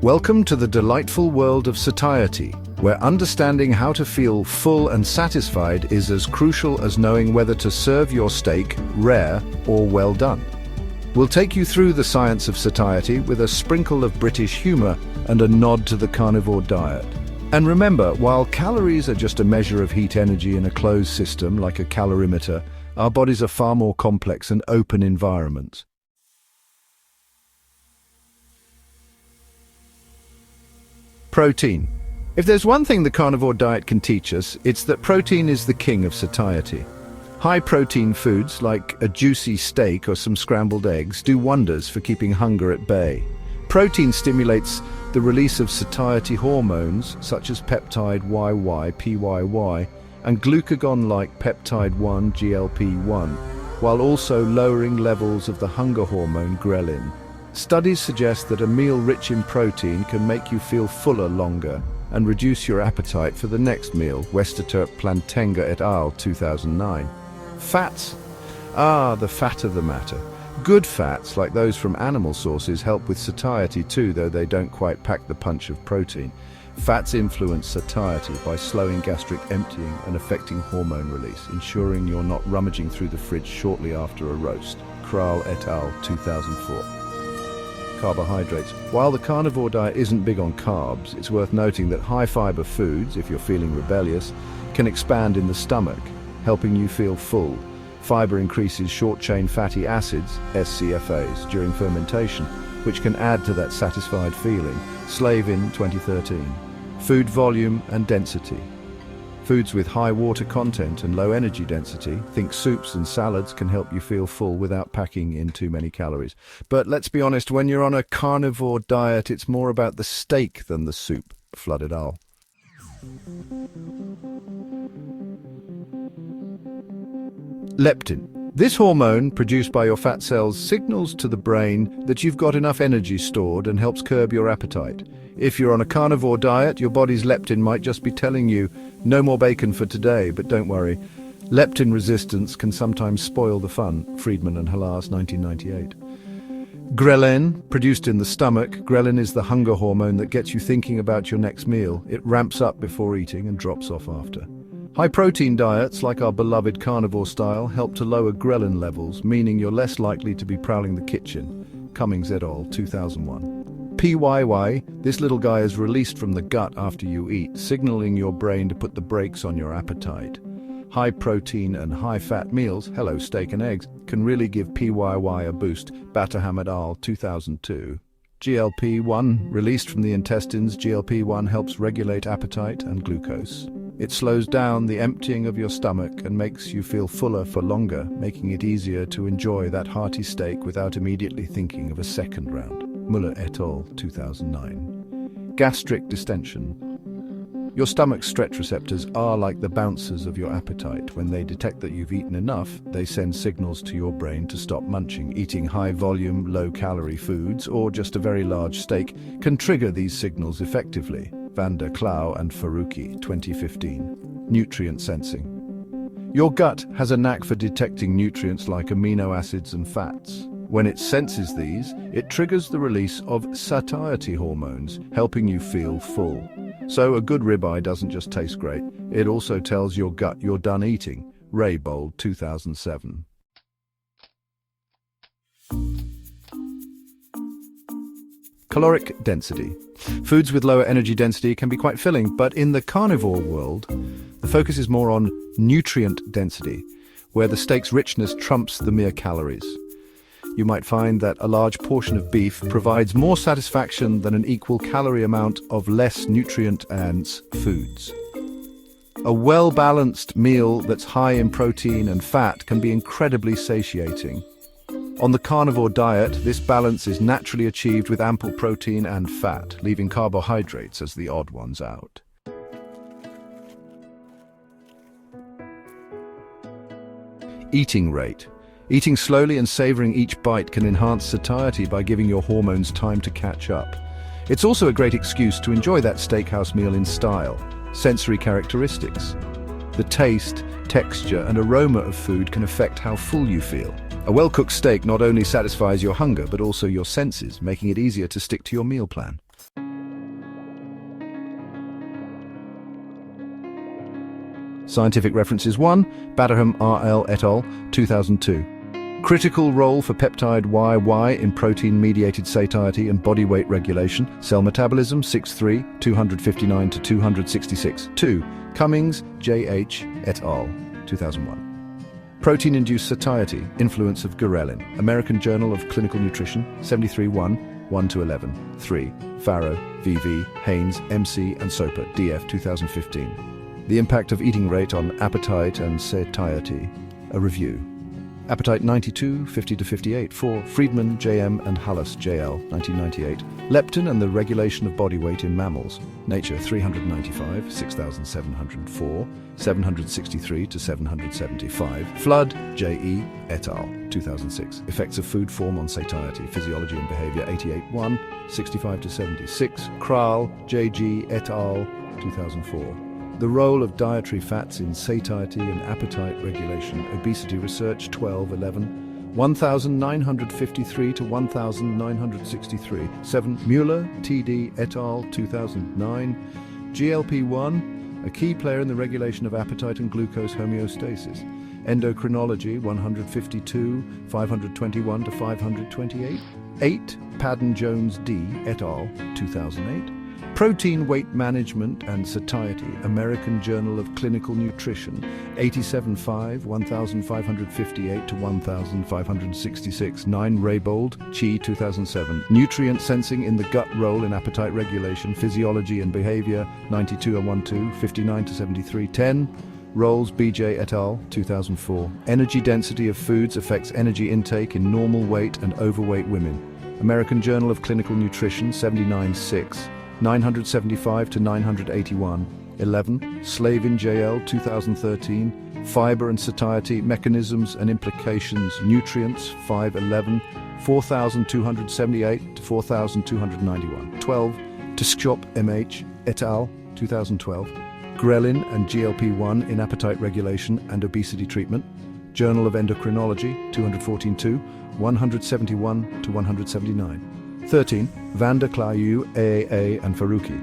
Welcome to the delightful world of satiety, where understanding how to feel full and satisfied is as crucial as knowing whether to serve your steak rare or well done. We'll take you through the science of satiety with a sprinkle of British humour and a nod to the carnivore diet. And remember, while calories are just a measure of heat energy in a closed system like a calorimeter, our bodies are far more complex and open environments. Protein. If there's one thing the carnivore diet can teach us, it's that protein is the king of satiety. High-protein foods like a juicy steak or some scrambled eggs do wonders for keeping hunger at bay. Protein stimulates the release of satiety hormones such as peptide YY, PYY, and glucagon-like peptide 1, GLP-1, while also lowering levels of the hunger hormone ghrelin. Studies suggest that a meal rich in protein can make you feel fuller longer and reduce your appetite for the next meal, Westerter Plantenga et al. 2009. Fats? The fat of the matter. Good fats, like those from animal sources, help with satiety too, though they don't quite pack the punch of protein. Fats influence satiety by slowing gastric emptying and affecting hormone release, ensuring you're not rummaging through the fridge shortly after a roast. Kral et al. 2004. Carbohydrates. While the carnivore diet isn't big on carbs, it's worth noting that high-fiber foods, if you're feeling rebellious, can expand in the stomach, helping you feel full. Fiber increases short-chain fatty acids, SCFAs, during fermentation, which can add to that satisfied feeling. Slavin, 2013. Food volume and density. Foods with high water content and low energy density, think soups and salads, can help you feel full without packing in too many calories. But let's be honest, when you're on a carnivore diet, it's more about the steak than the soup. Flooded al. Leptin. This hormone, produced by your fat cells, signals to the brain that you've got enough energy stored and helps curb your appetite. If you're on a carnivore diet, your body's leptin might just be telling you, no more bacon for today, but don't worry. Leptin resistance can sometimes spoil the fun. Friedman and Halas, 1998. Ghrelin, produced in the stomach. Ghrelin is the hunger hormone that gets you thinking about your next meal. It ramps up before eating and drops off after. High-protein diets, like our beloved carnivore style, help to lower ghrelin levels, meaning you're less likely to be prowling the kitchen. Cummings et al., 2001. PYY, this little guy is released from the gut after you eat, signaling your brain to put the brakes on your appetite. High-protein and high-fat meals, hello steak and eggs, can really give PYY a boost. Batterham et al., 2002. GLP-1, released from the intestines, GLP-1 helps regulate appetite and glucose. It slows down the emptying of your stomach and makes you feel fuller for longer, making it easier to enjoy that hearty steak without immediately thinking of a second round. Muller et al., 2009. Gastric distension. Your stomach's stretch receptors are like the bouncers of your appetite. When they detect that you've eaten enough, they send signals to your brain to stop munching. Eating high-volume, low-calorie foods, or just a very large steak, can trigger these signals effectively. Van der Klauw and Faruqi, 2015. Nutrient sensing. Your gut has a knack for detecting nutrients like amino acids and fats. When it senses these, it triggers the release of satiety hormones, helping you feel full. So a good ribeye doesn't just taste great, it also tells your gut you're done eating. Raybold, 2007. Caloric density. Foods with lower energy density can be quite filling, but in the carnivore world, the focus is more on nutrient density, where the steak's richness trumps the mere calories. You might find that a large portion of beef provides more satisfaction than an equal calorie amount of less nutrient-dense foods. A well-balanced meal that's high in protein and fat can be incredibly satiating. On the carnivore diet, this balance is naturally achieved with ample protein and fat, leaving carbohydrates as the odd ones out. Eating rate. Eating slowly and savoring each bite can enhance satiety by giving your hormones time to catch up. It's also a great excuse to enjoy that steakhouse meal in style. Sensory characteristics. The taste, texture, and aroma of food can affect how full you feel. A well-cooked steak not only satisfies your hunger, but also your senses, making it easier to stick to your meal plan. Scientific references 1, Batterham R.L. et al., 2002. Critical role for peptide YY in protein-mediated satiety and body weight regulation, cell metabolism 6.3, 259 to 266. 2. Cummings, J.H. et al., 2001. Protein-induced satiety, influence of ghrelin, American Journal of Clinical Nutrition, 73-1, 1-11. 3. Farrow, V.V., Haynes, M.C., and Soper, D.F., 2015. The impact of eating rate on appetite and satiety, a review. Appetite 92, 50-58. 4. Friedman, J.M., and Hallas, J.L., 1998. Leptin and the regulation of body weight in mammals. Nature 395, 6704, 763 to 775. Flood, J.E., et al., 2006. Effects of food form on satiety, physiology and behavior 88-1, 65 to 76. Kral, J.G., et al., 2004. The role of dietary fats in satiety and appetite regulation, obesity research 12-11, 1953 to 1963. 7. Mueller, T.D. et al., 2009. GLP-1, a key player in the regulation of appetite and glucose homeostasis. Endocrinology 152, 521 to 528. 8. Padden-Jones D. et al., 2008. Protein Weight Management and Satiety, American Journal of Clinical Nutrition, 87-5, 1558 to 1566. 9. Raybould, Chi, 2007. Nutrient Sensing in the Gut Role in Appetite Regulation, Physiology and Behavior, 92-12, 59 to 73. 10. Rolls, B.J. et al., 2004. Energy Density of Foods Affects Energy Intake in Normal Weight and Overweight Women, American Journal of Clinical Nutrition, 79-6. 975 to 981. 11. Slavin, J.L., 2013. Fiber and Satiety, Mechanisms and Implications, Nutrients, 511, 4278 to 4291. 12. Tischop, M.H., et al., 2012. Ghrelin and GLP-1 in Appetite Regulation and Obesity Treatment, Journal of Endocrinology, 214-2, 171 to 179. 13. Van der Klaauw, AAA, and Faruqi,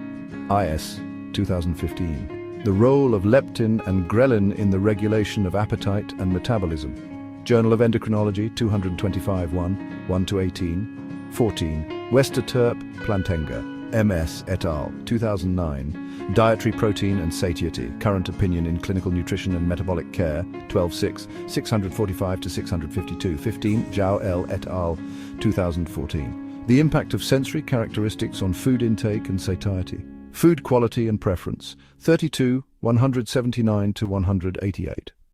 IS, 2015. The role of leptin and ghrelin in the regulation of appetite and metabolism. Journal of Endocrinology, 225-1, 1-18. 14. Westerterp, Plantenga, MS et al., 2009. Dietary Protein and Satiety, Current Opinion in Clinical Nutrition and Metabolic Care, 12-6, 645 to 652. 15. Zhao L. et al., 2014. The impact of sensory characteristics on food intake and satiety. Food quality and preference, 32, 179 to 188.